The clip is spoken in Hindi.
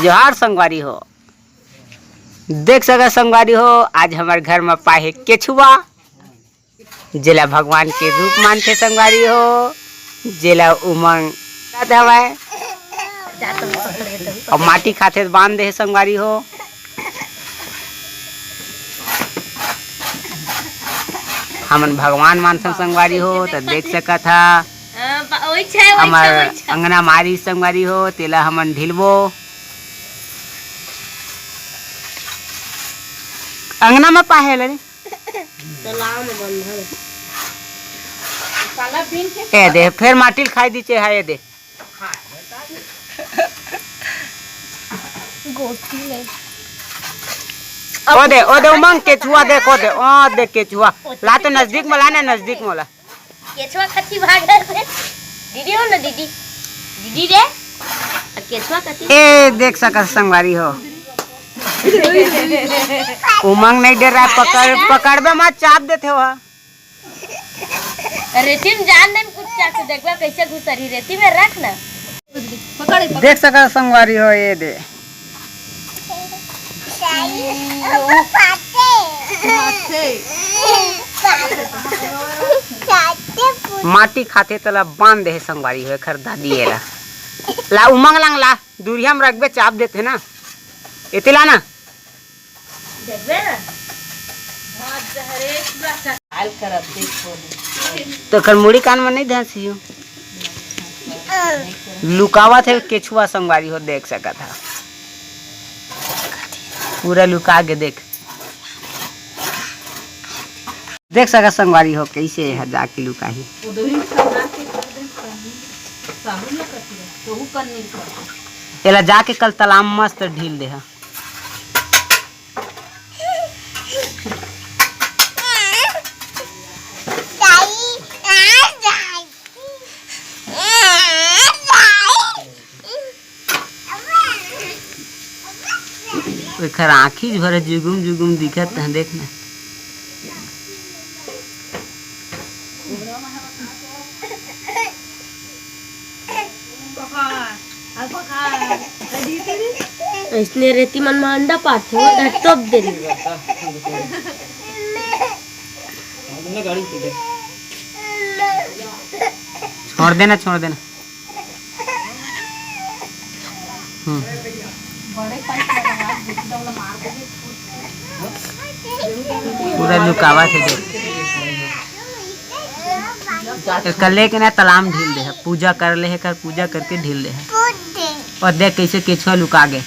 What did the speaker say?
जोहार संगवारी हो, देख सका संगवारी हो, आज हमारे घर में पाए केछुआ जेला भगवान के रूप मानते संगवारी हो, जेला उमंग हवाए और माटी खाते बांध दे संगवारी हो। हमन भगवान मानसन संगवारी हो तो देख सका था हमार अंगना मारी संगवारी हो, तेला हमन ढिलबो अंगना में पाहे ले ए दे फिर माटी खाई दीचे है ये दे ओ दे उमंग केचुआ देखो दे ओ दे केचुआ ला तो नजदीक में लाना नजदीक में ला केचुआ कथी भाग रहे दीदी हो ना दीदी दीदी रे केचुआ कथी ए देख सका संगवारी हो उमंग नहीं डर रहा पकड़बे मत चाप देते हो रेती में जान देन कुछ चाक देखबा कैसे घुसरी रेती में रख ना पकड़ देख सका संगवारी हो ये दे माटी खाते तला बांध दे संगवारी हो खर दादी एला ला उमंग लंग ला दूरिया में रखबे चाप देते ना इते ला ना देखबे ना हां जहरे पूरा हाल करब देखो तो कर मुड़ी कान में नहीं धंसियो लुकावा थे केछुआ संगवारी हो देख सका था पूरा लुका के देख सका संगवारी हो कैसे है जाके लुका ही एला जाके कल तालाब मस्त ढील दे हा खर आँखी भरे जुगुम जुगुम दिखत है देखना इसने रेती मन में अंडा पाथे वो टॉप दे दी छोड़ देना पूरा लुकावा थे कल लेके ना तालाब ढील दे पूजा कर ले है कर पूजा करके ढील दे है और देख कैसे केछुआ लुका गए